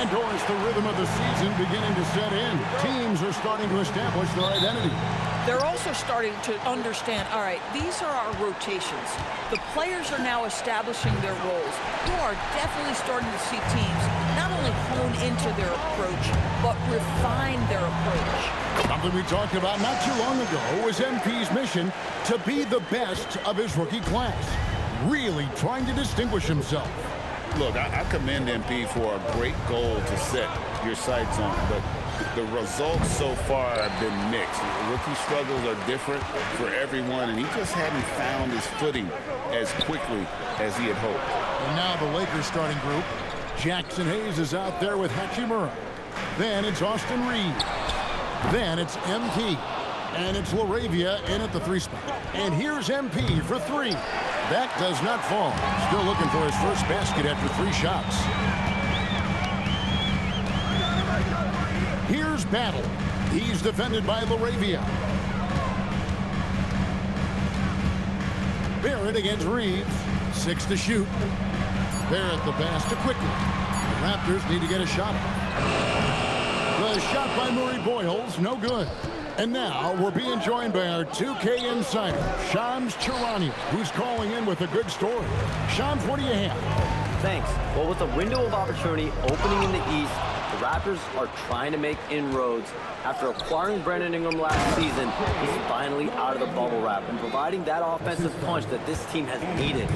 And Doris, the rhythm of the season beginning to set in. Teams are starting to establish their identity. They're also starting to understand, all right, these are our rotations. The players are now establishing their roles. You are definitely starting to see teams not only hone into their approach, but refine their approach. Something we talked about not too long ago was MP's mission to be the best of his rookie class. Really trying to distinguish himself. Look, I commend MP for a great goal to set your sights on, but the results so far have been mixed. Rookie struggles are different for everyone, and he just hadn't found his footing as quickly as he had hoped. And now the Lakers starting group. Jackson Hayes is out there with Hachimura. Then it's Austin Reed. Then it's MP. And it's LaRavia in at the 3 spot. And here's MP for 3. That does not fall. Still looking for his first basket after 3 shots. Here's Battle. He's defended by LaRavia. Barrett against Reeves. 6 to shoot. Barrett the pass to Quickly. The Raptors need to get a shot. The shot by Murray Boyles, no good. And now we're being joined by our 2K insider, Shams Charania, who's calling in with a good story. Shams, what do you have? Thanks. Well, with a window of opportunity opening in the East, the Raptors are trying to make inroads. After acquiring Brandon Ingram last season, he's finally out of the bubble wrap and providing that offensive punch that this team has needed.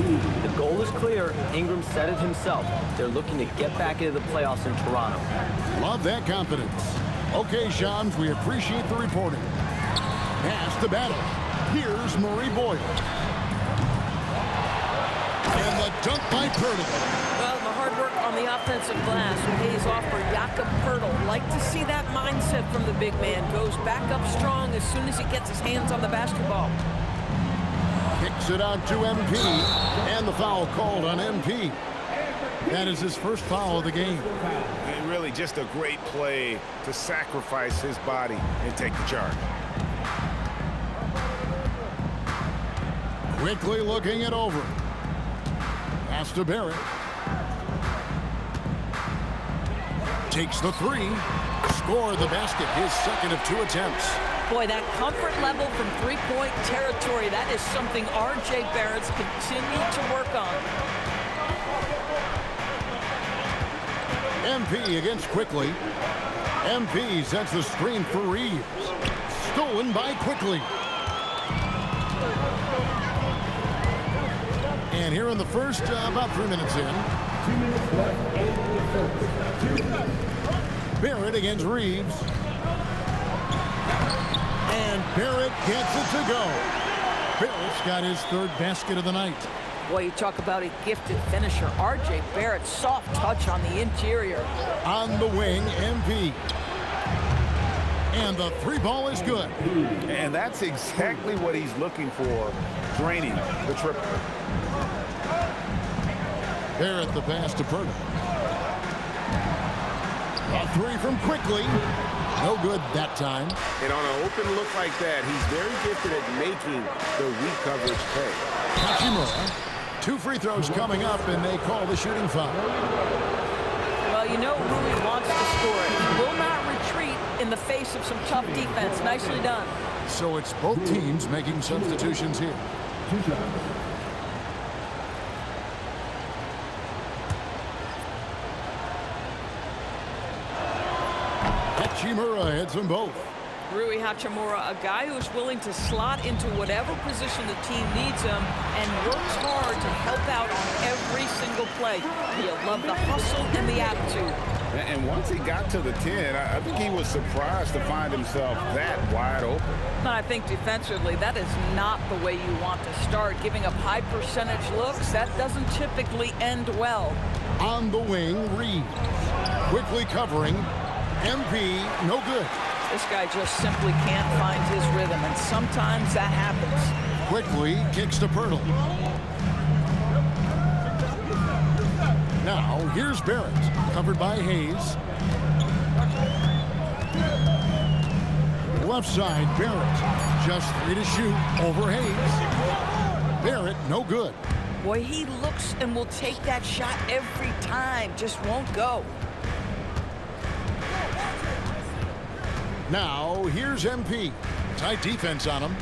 The goal is clear. Ingram said it himself. They're looking to get back into the playoffs in Toronto. Love that confidence. Okay, Shams, we appreciate the reporting. Pass to Battle. Here's Murray Boyle. And the dunk by Pirtle. Well, the hard work on the offensive glass pays off for Jakob Pirtle. Like to see that mindset from the big man. Goes back up strong as soon as he gets his hands on the basketball. Kicks it out to MP. And the foul called on MP. That is his first foul of the game. And really just a great play to sacrifice his body and take the charge. Quickly looking it over. Pass to Barrett. Takes the 3. Score the basket. His second of 2 attempts. Boy, that comfort level from three-point territory, that is something R.J. Barrett's continued to work on. MP against Quickly. MP sets the screen for Reeves. Stolen by Quickly. And here in the first, about 3 minutes in. 2 minutes left in the first. Barrett against Reeves. And Barrett gets it to go. Barrett's got his 3rd basket of the night. Boy, you talk about a gifted finisher. R.J. Barrett, soft touch on the interior. On the wing, MP. And the 3 ball is good. And that's exactly what he's looking for, draining the triple. Barrett the pass to Pirtle. A 3 from Quickly. No good that time. And on an open look like that, he's very gifted at making the weak coverage pay. Hachimura. 2 free throws coming up, and they call the shooting foul. Well, you know Rui wants to score. He will not retreat in the face of some tough defense. Nicely done. So it's both teams making substitutions here. 2 shots. Hachimura hits them both. Rui Hachimura, a guy who's willing to slot into whatever position the team needs him and works hard to help out on every single play. You love the hustle and the attitude. And once he got to the 10, I think he was surprised to find himself that wide open. I think defensively, that is not the way you want to start. Giving up high percentage looks, that doesn't typically end well. On the wing, Reeves. Quickly covering. MP, no good. This guy just simply can't find his rhythm, and sometimes that happens. Quickly kicks to Pirtle. Now, here's Barrett, covered by Hayes. Left side, Barrett. Just 3 to shoot over Hayes. Barrett, no good. Boy, he looks and will take that shot every time. Just won't go. Now, here's MP. Tight defense on him.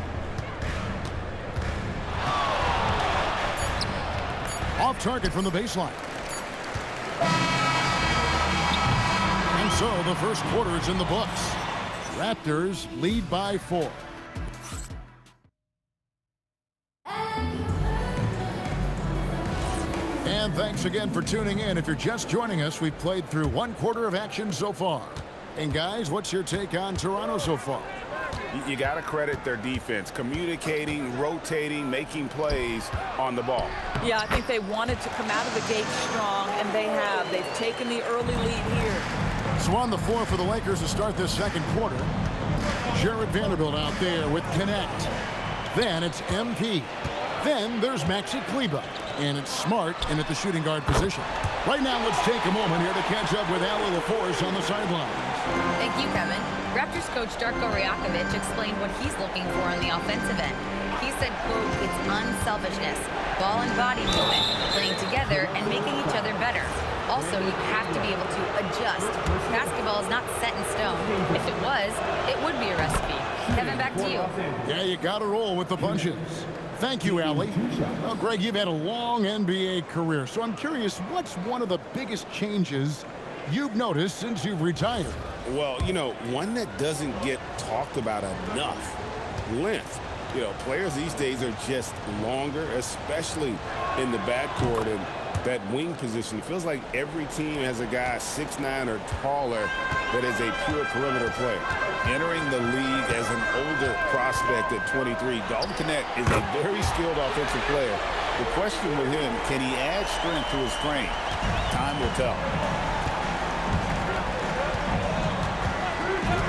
Off target from the baseline. And so the first quarter is in the books. Raptors lead by 4. And thanks again for tuning in. If you're just joining us, we've played through one quarter of action so far. And guys, what's your take on Toronto so far? You got to credit their defense, communicating, rotating, making plays on the ball. Yeah, I think they wanted to come out of the gate strong, and they have. They've taken the early lead here. So on the floor for the Lakers to start this second quarter, Jared Vanderbilt out there with Connect. Then it's MP. Then there's Maxi Kleber. And it's Smart in at the shooting guard position. Right now, let's take a moment here to catch up with Ali LaForce on the sidelines. Thank you, Kevin. Raptors coach Darko Rajakovic explained what he's looking for on the offensive end. He said, quote, it's unselfishness, ball and body movement, playing together and making each other better. Also, you have to be able to adjust. Basketball is not set in stone. If it was, it would be a recipe. Kevin, back to you. Yeah, you got to roll with the punches. Thank you, Ali. Well, Greg, you've had a long NBA career, so I'm curious, what's one of the biggest changes you've noticed since you've retired? Well, one that doesn't get talked about enough, length. Players these days are just longer, especially in the backcourt and that wing position. It feels like every team has a guy 6'9" or taller that is a pure perimeter player. Entering the league as an older prospect at 23, Dalton Connect is a very skilled offensive player. The question with him, can he add strength to his frame? Time will tell.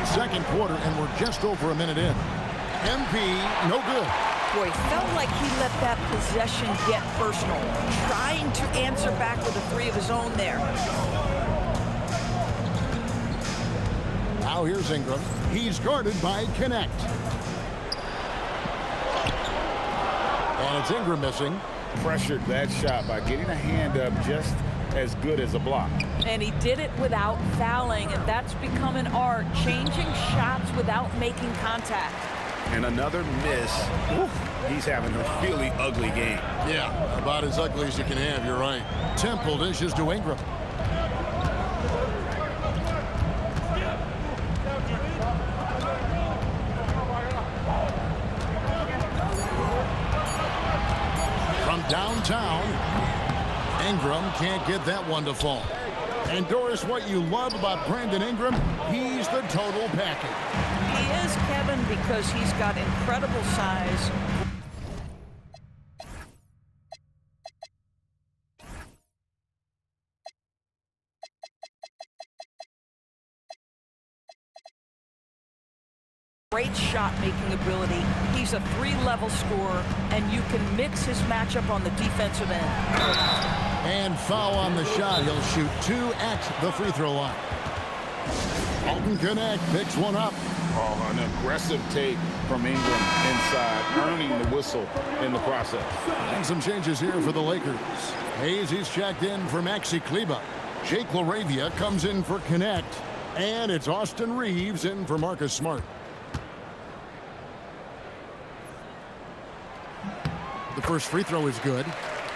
Second quarter, and we're just over a minute in. MP, no good. Boy, felt like he let that possession get personal, trying to answer back with a three of his own there. Now here's Ingram. He's guarded by Connect. And it's Ingram missing. Pressured that shot by getting a hand up just as good as a block. And he did it without fouling, and that's become an art, changing shots without making contact. And another miss. Oof, he's having a really ugly game. Yeah, about as ugly as you can have, you're right. Temple dishes to Ingram. From downtown, Ingram can't get that one to fall. And Doris, what you love about Brandon Ingram, he's the total package. He is, Kevin, because he's got incredible size. Great shot-making ability. He's a three-level scorer, and you can mix his matchup on the defensive end. And foul on the shot. He'll shoot 2 at the free throw line. Dalton Connect picks one up. Oh, an aggressive take from Ingram inside, earning the whistle in the process. And some changes here for the Lakers. Hayes, he's checked in for Maxi Kleber. Jake LaRavia comes in for Connect. And it's Austin Reeves in for Marcus Smart. The first free throw is good.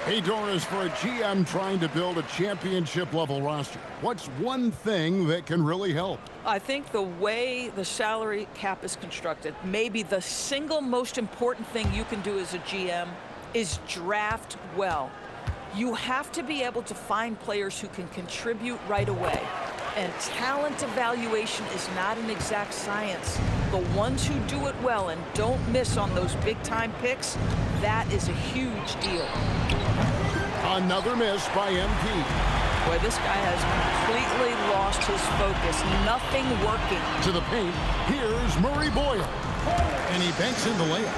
Hey, Doris, for a GM trying to build a championship-level roster, what's one thing that can really help? I think the way the salary cap is constructed, maybe the single most important thing you can do as a GM is draft well. You have to be able to find players who can contribute right away. And talent evaluation is not an exact science. The ones who do it well and don't miss on those big-time picks, that is a huge deal. Another miss by MP. Boy, this guy has completely lost his focus. Nothing working. To the paint, here's Murray Boyle. And he banks in the layup.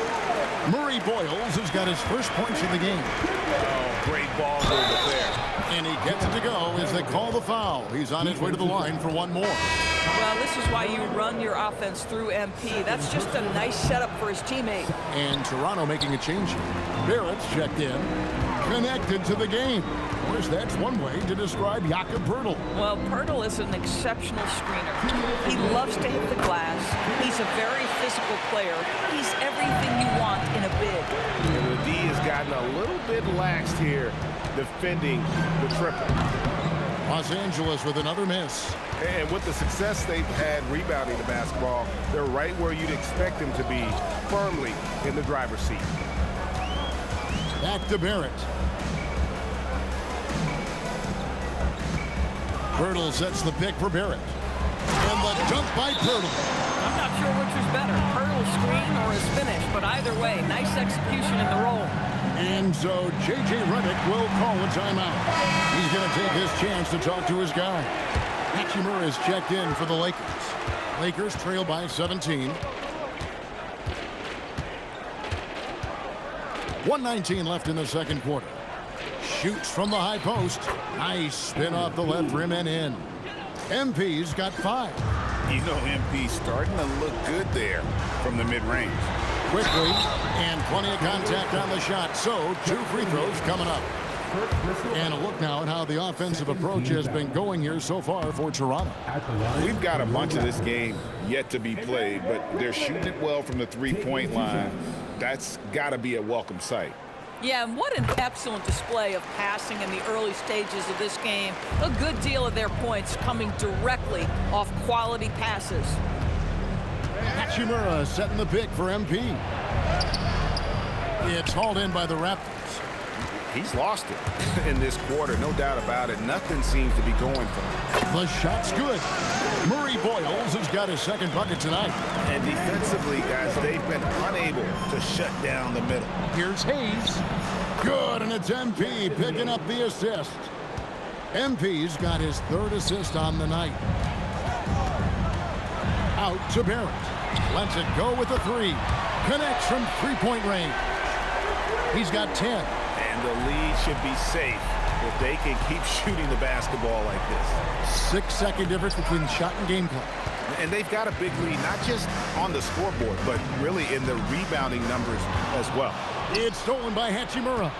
Murray Boyles has got his first points of the game. Oh, great ball movement there. And he gets it to go as they call the foul. He's on his way to the line for one more. Well, this is why you run your offense through MP. That's just a nice setup for his teammate. And Toronto making a change. Barrett's checked in. Connected to the game. course, that's one way to describe Jakob Poeltl. Well, Poeltl is an exceptional screener. He loves to hit the glass. He's a very physical player. He's everything you want in a big. The D has gotten a little bit laxed here defending the triple. Los Angeles with another miss. And with the success they've had rebounding the basketball, they're right where you'd expect them to be, firmly in the driver's seat. Back to Barrett. Poeltl sets the pick for Barrett. And the dunk by Poeltl. I'm not sure which is better, Poeltl's screen or his finish, but either way, nice execution in the roll. And so J.J. Redick will call a timeout. He's going to take his chance to talk to his guy. Hachimura is checked in for the Lakers. Lakers trail by 17. 1:19 left in the second quarter. Shoots from the high post. Nice spin off the left rim and in. MP's got 5. You know, MP starting to look good there from the mid-range. Quickly, and plenty of contact on the shot. So 2 free throws coming up. And a look now at how the offensive approach has been going here so far for Toronto. We've got a bunch of this game yet to be played, but they're shooting it well from the three-point line. That's got to be a welcome sight. Yeah, and what an excellent display of passing in the early stages of this game. A good deal of their points coming directly off quality passes. Hachimura setting the pick for MP. It's hauled in by the Raptors. He's lost it in this quarter, no doubt about it. Nothing seems to be going for him. The shot's good. Murray Boyles has got his second bucket tonight. And defensively, guys, they've been unable to shut down the middle. Here's Hayes. Good, and it's MP picking up the assist. MP's got his 3rd assist on the night. Out to Barrett. Lets it go with a 3. Connects from three-point range. He's got 10. And the lead should be safe if they can keep shooting the basketball like this. 6-second difference between shot and game clock. And they've got a big lead, not just on the scoreboard, but really in the rebounding numbers as well. It's stolen by Hachimura.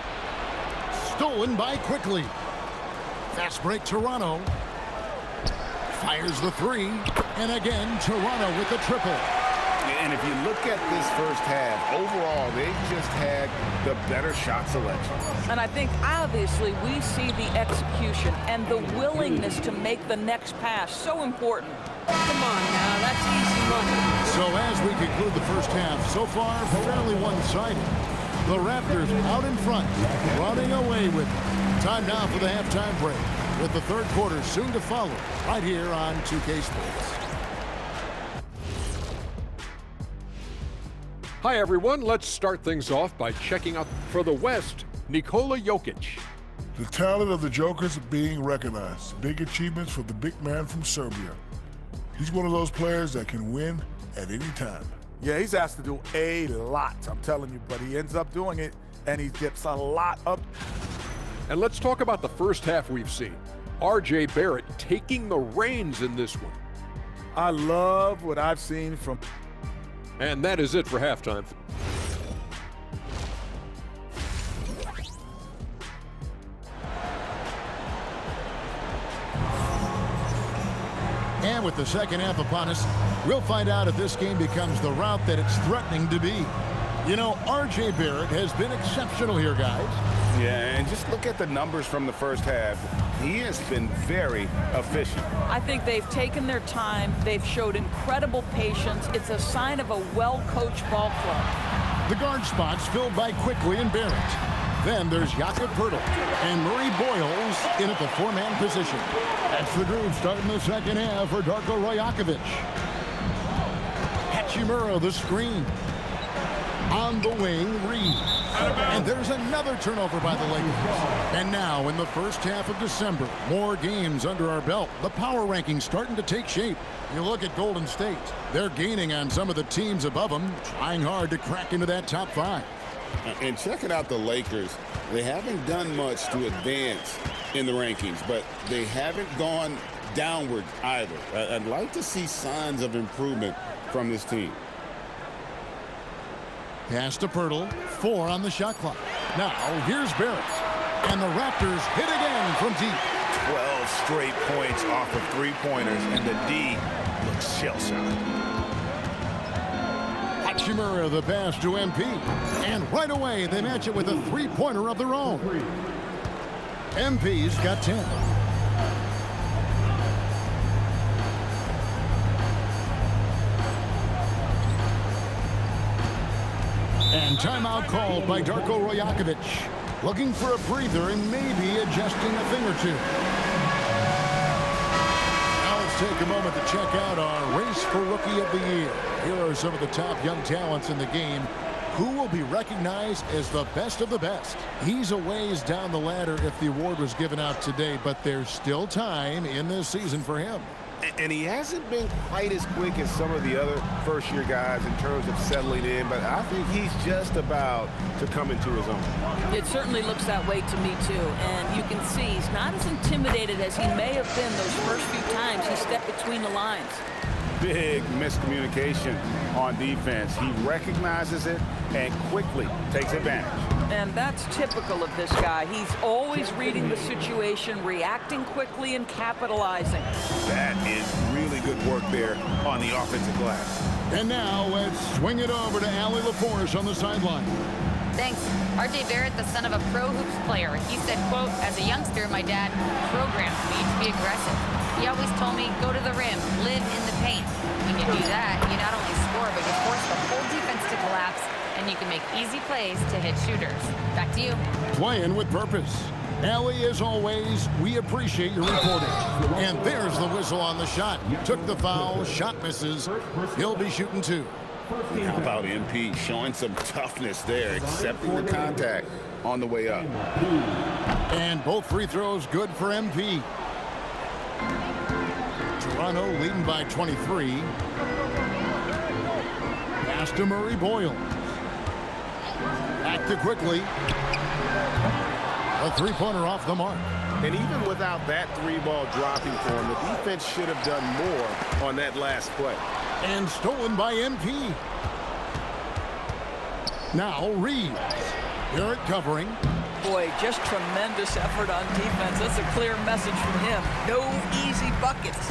Stolen by Quickly. Fast break Toronto. Fires the 3. And again, Toronto with the triple. And if you look at this first half, overall, they've just had the better shot selection. And I think, obviously, we see the execution and the willingness to make the next pass so important. Come on now, that's easy money. So as we conclude the first half, so far, fairly one-sided. The Raptors out in front, running away with it. Time now for the halftime break, with the third quarter soon to follow, right here on 2K Sports. Hi, everyone. Let's start things off by checking out for the West, Nikola Jokic. The talent of the Jokers being recognized. Big achievements for the big man from Serbia. He's one of those players that can win at any time. Yeah, he's asked to do a lot, I'm telling you, but he ends up doing it, and he gets a lot of... And let's talk about the first half we've seen. R.J. Barrett taking the reins in this one. I love what I've seen from... And that is it for halftime. And with the second half upon us, we'll find out if this game becomes the route that it's threatening to be. You know, R.J. Barrett has been exceptional here, guys. Yeah, and just look at the numbers from the first half. He has been very efficient. I think they've taken their time. They've showed incredible patience. It's a sign of a well-coached ball club. The guard spots filled by Quickly and Barrett. Then there's Jakob Poeltl and Murray Boyles in at the 4-man position. That's the group starting the second half for Darko Rajakovic. Hachimura the screen. On the wing, Reed. And there's another turnover by the Lakers. And now in the first half of December, more games under our belt. The power rankings starting to take shape. You look at Golden State. They're gaining on some of the teams above them, trying hard to crack into that top 5. And checking out the Lakers, they haven't done much to advance in the rankings, but they haven't gone downward either. I'd like to see signs of improvement from this team. Pass to Poeltl, 4 on the shot clock. Now, here's Barrett. And the Raptors hit again from deep. 12 straight points off of three-pointers, and the D looks shell-shocked. Hachimura the pass to MP. And right away, they match it with a three-pointer of their own. MP's got 10. And timeout called by Darko Rajakovic. Looking for a breather and maybe adjusting a thing or two. Now let's take a moment to check out our race for Rookie of the Year. Here are some of the top young talents in the game who will be recognized as the best of the best. He's a ways down the ladder if the award was given out today, but there's still time in this season for him. And he hasn't been quite as quick as some of the other first-year guys in terms of settling in, but I think he's just about to come into his own. It certainly looks that way to me, too. And you can see he's not as intimidated as he may have been those first few times he stepped between the lines. Big miscommunication on defense. He recognizes it and quickly takes advantage. And that's typical of this guy. He's always reading the situation, reacting quickly, and capitalizing. That is really good work there on the offensive glass. And now let's swing it over to Allie LaForce on the sideline. Thanks. R.J. Barrett, the son of a pro hoops player. He said, quote, as a youngster, my dad programmed me to be aggressive. He always told me, go to the rim, live in the paint. When you do that, you not only score, but you force the whole defense to collapse, and you can make easy plays to hit shooters. Back to you. Playing with purpose. Allie, as always, we appreciate your reporting. And there's the whistle on the shot. Took the foul, shot misses. He'll be shooting two. How about MP showing some toughness there, accepting the contact on the way up. And both free throws good for MP. Toronto leading by 23. Pass to Murray Boyle. Back to quickly. A three-pointer off the mark. And even without that three-ball dropping for him, the defense should have done more on that last play. And stolen by MP. Now Reeves. Barrett covering. Boy, just tremendous effort on defense. That's a clear message from him. No easy buckets.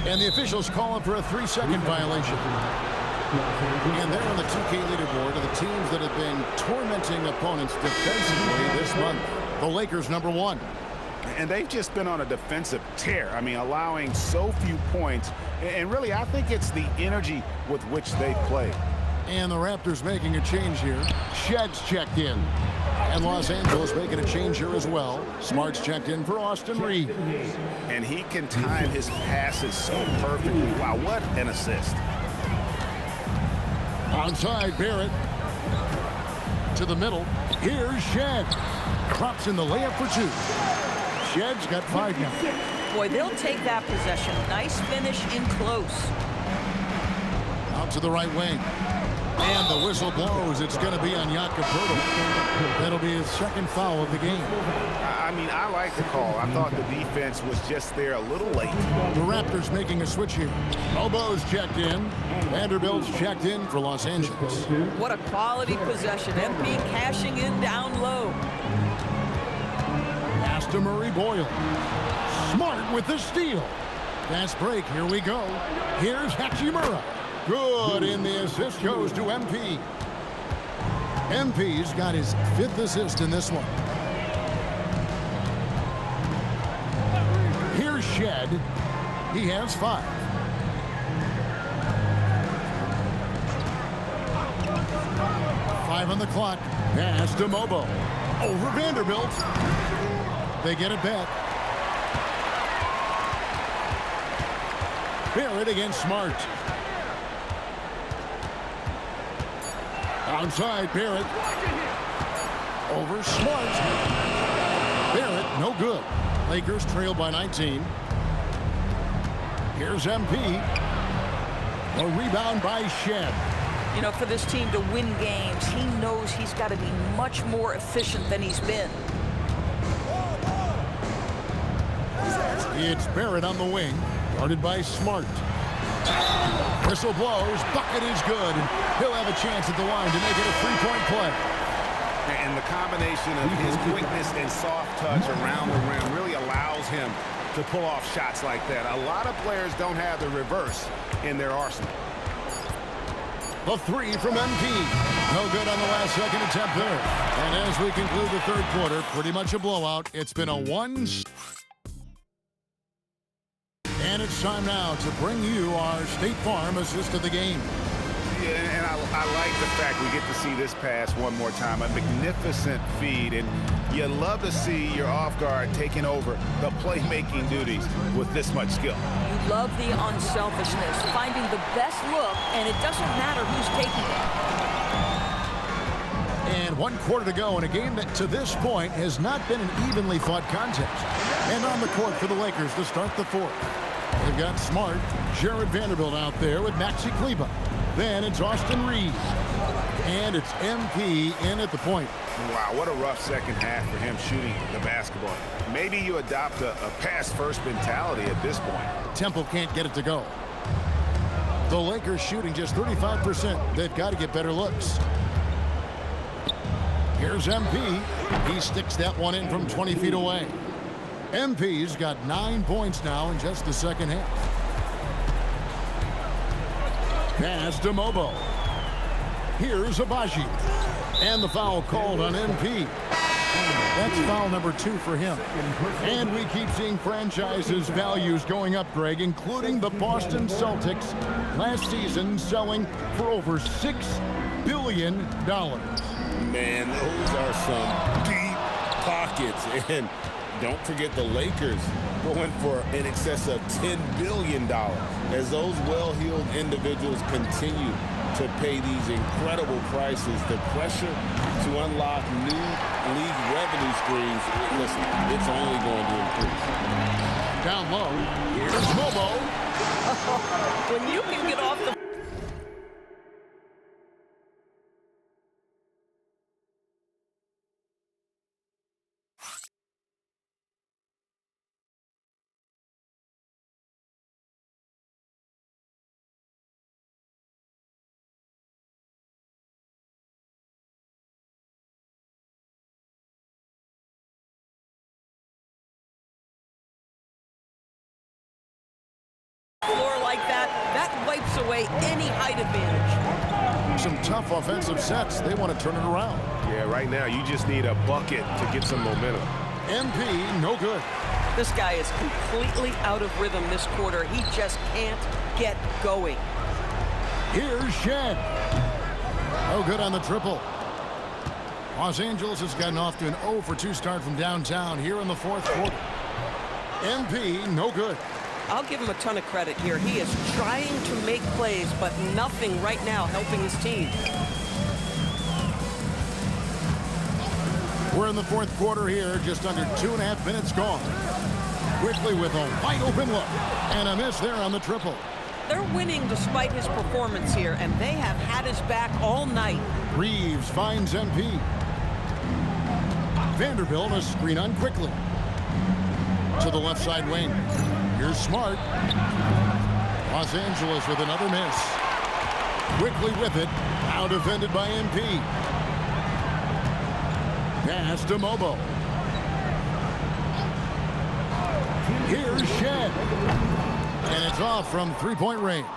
And the officials calling for a 3-second violation. And they're on the 2K leaderboard of the teams that have been tormenting opponents defensively this month. The Lakers, #1. And they've just been on a defensive tear. I mean, allowing so few points. And really, I think it's the energy with which they play. And the Raptors making a change here. Shedd's checked in. And Los Angeles making a change here as well. Smart's checked in for Austin Reeves. And he can time his passes so perfectly. Wow, what an assist. Onside, Barrett. To the middle. Here's Shed. Drops in the layup for two. Shed's got 5 now. Boy, they'll take that possession. Nice finish in close. Out to the right wing. And the whistle blows. It's going to be on Jakob Poeltl. That'll be his second foul of the game. I mean, I like the call. I thought the defense was just there a little late. The Raptors making a switch here. Obo's checked in. Vanderbilt's checked in for Los Angeles. What a quality possession. MP cashing in down low. Pass to Murray Boyle. Smart with the steal. Fast break. Here we go. Here's Hachimura. Good, and the assist goes to MP. MP's got his 5th assist in this one. Here's Shed. He has 5. On the clock. Pass to Mobo. Over Vanderbilt. They get it back. Barrett against Smart. Outside Barrett. Over Smart. Barrett, no good. Lakers trail by 19. Here's MP. A rebound by Shed. You know, for this team to win games, he knows he's got to be much more efficient than he's been. It's Barrett on the wing, guarded by Smart. Whistle blows, bucket is good. He'll have a chance at the line to make it a 3-point play. And the combination of his quickness and soft touch around the rim really allows him to pull off shots like that. A lot of players don't have the reverse in their arsenal. The three from MP. No good on the last second attempt there. And as we conclude the third quarter, pretty much a blowout. It's been a one. And it's time now to bring you our State Farm assist of the game. Yeah, and I like the fact we get to see this pass one more time. A magnificent feed, and you love to see your off guard taking over the playmaking duties with this much skill. You love the unselfishness, finding the best look, and it doesn't matter who's taking it. And 1 quarter to go in a game that to this point has not been an evenly fought contest. And on the court for the Lakers to start the fourth. They've got Smart, Jared Vanderbilt out there with Maxi Kleber. Then it's Austin Reeves. And it's MP in at the point. Wow, what a rough second half for him shooting the basketball. Maybe you adopt a pass-first mentality at this point. Temple can't get it to go. The Lakers shooting just 35%. They've got to get better looks. Here's MP. He sticks that one in from 20 feet away. MP's got 9 points now in just the second half. Pass to Mobo. Here's Abaji. And the foul called on MP. That's foul number 2 for him. And we keep seeing franchises' values going up, Greg, including the Boston Celtics last season selling for over $6 billion. Man, those are some deep pockets. And don't forget the Lakers going for in excess of $10 billion as those well-heeled individuals continue to pay these incredible prices. The pressure to unlock new league revenue streams, listen, it's only going to increase. Down low, here's Mobo. When you can get off the floor like that, that wipes away any height advantage. Some tough offensive sets. They want to turn it around. Yeah, right now you just need a bucket to get some momentum. MP, no good. This guy is completely out of rhythm this quarter. He just can't get going. Here's Shed. No good on the triple. Los Angeles has gotten off to an 0 for 2 start from downtown here in the fourth quarter. MP, no good. I'll give him a ton of credit here. He is trying to make plays, but nothing right now helping his team. We're in the fourth quarter here, just under 2.5 minutes gone. Quickly with a wide open look, and a miss there on the triple. They're winning despite his performance here, and they have had his back all night. Reeves finds MP. Vanderbilt a screen on quickly. To the left side wing. Here's Smart. Los Angeles with another miss. Quickly with it. Now defended by MP. Pass to Mobo. Here's Shed. And it's off from three-point range.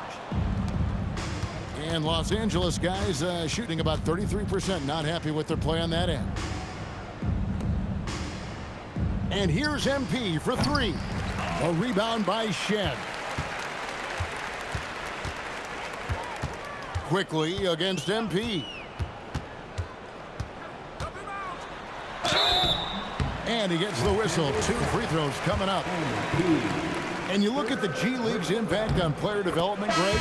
And Los Angeles guys shooting about 33%. Not happy with their play on that end. And here's MP for 3. A rebound by Shed. Quickly against MP. And he gets the whistle. 2 free throws coming up. And you look at the G League's impact on player development, Greg,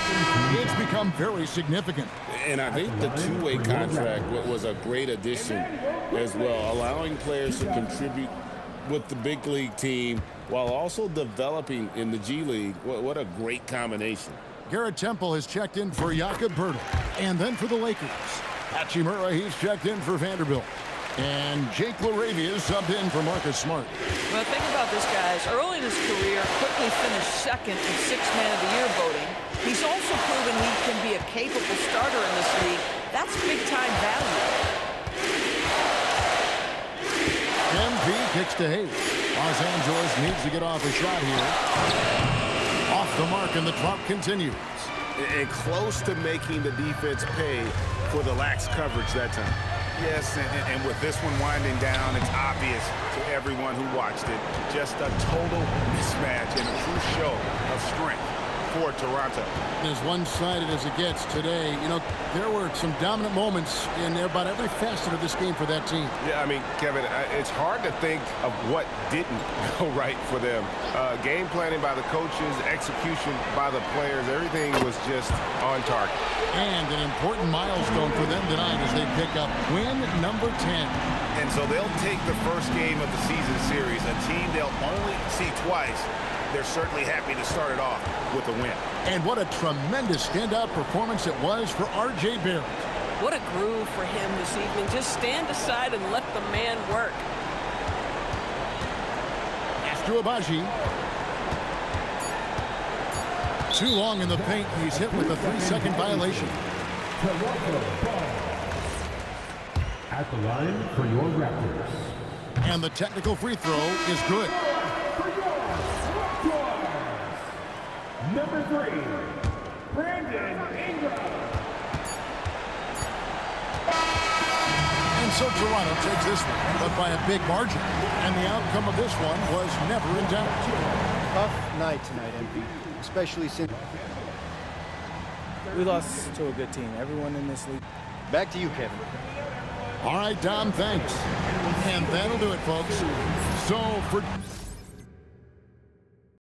it's become very significant. And I think the two-way contract was a great addition as well, allowing players to contribute with the big league team while also developing in the G League. What a great combination. Garrett Temple has checked in for Jakob Poeltl, and then for the Lakers. Hachimura, he's checked in for Vanderbilt. And Jake LaRavia is subbed in for Marcus Smart. Well, think about this, guys. Early in his career, quickly finished second in Sixth Man of the Year voting. He's also proven he can be a capable starter in this league. That's big-time value. kicks to Hayes. Los Angeles needs to get off a shot here. Off the mark, and the drought continues. And close to making the defense pay for the lax coverage that time. Yes, and with this one winding down, it's obvious to everyone who watched it. Just a total mismatch and a true show of strength for Toronto. As one-sided as it gets today, you know, there were some dominant moments in about every facet of this game for that team. Yeah, I mean, Kevin, it's hard to think of what didn't go right for them. Game planning by the coaches, execution by the players, everything was just on target. And an important milestone for them tonight as they pick up win number 10. And so they'll take the first game of the season series, a team they'll only see twice. They're certainly happy to start it off with a win. And what a tremendous standout performance it was for R.J. Barrett. What a groove for him this evening. Just stand aside and let the man work. Astro Abaji. Too long in the paint. He's hit with a 3-second violation. At the line for your Raptors. And the technical free throw is good. Number 3, Brandon Ingram. And so Toronto takes this one, but by a big margin. And the outcome of this one was never in doubt. Tough night tonight, MP. Especially since we lost to a good team. Everyone in this league. Back to you, Kevin. All right, Dom, thanks. And that'll do it, folks. So for